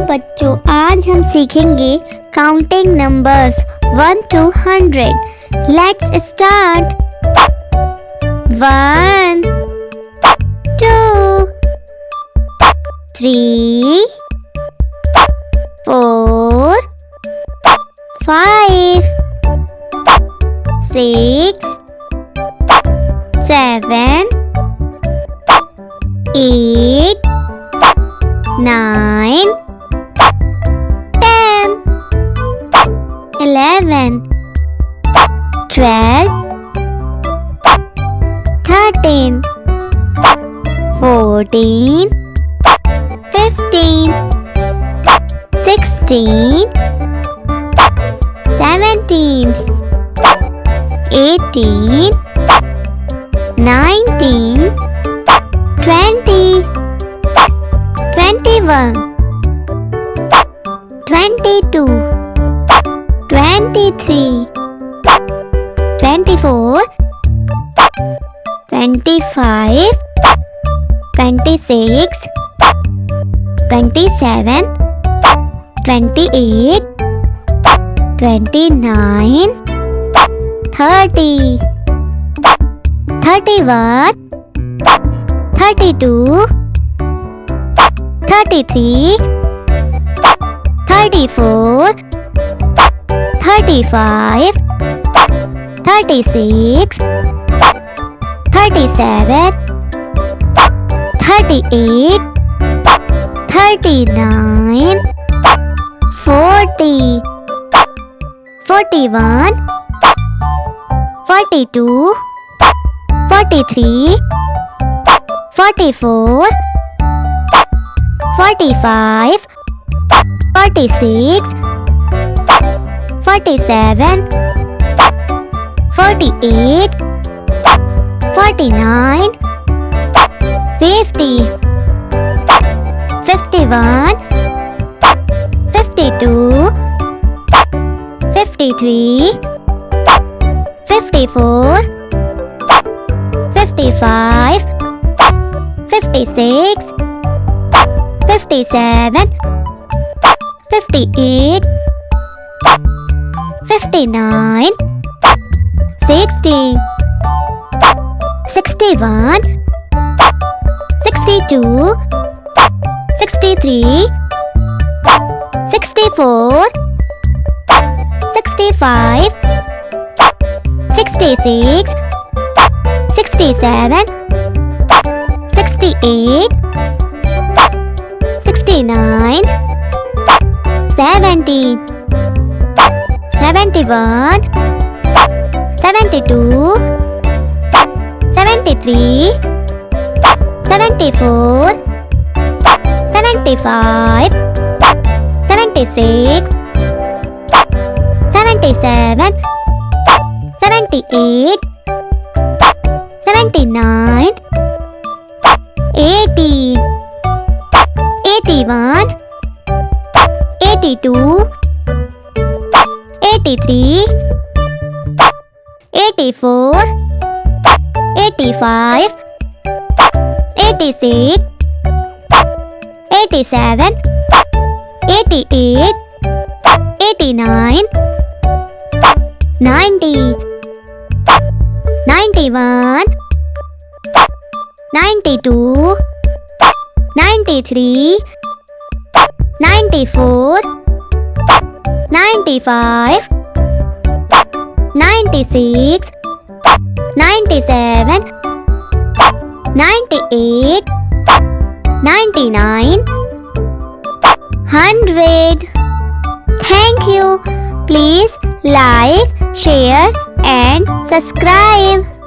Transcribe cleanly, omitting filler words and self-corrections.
बच्चों, आज हम सीखेंगे counting numbers 1 to 100. Let's start. 1 2 3 4 5 6 7 8 9 10 11 12 13 14 15 16 17 18 19 20 21 22 23 24 25 26 27 28 29 30 31 32 33 34 35 36 37 38 39 40 41 42 43 44 45 46 47 48 49 50 51 52 53 54 55 56 57 58 59 60 61 62 63 64 65 66 67 68 69 70 71 72 73 74 75 76 77 78 79 80 81 82 83 84 85 86 87 88 89 90 91 92 93 94 95 96 97 98 99 100. Thank you. Please like, share and subscribe.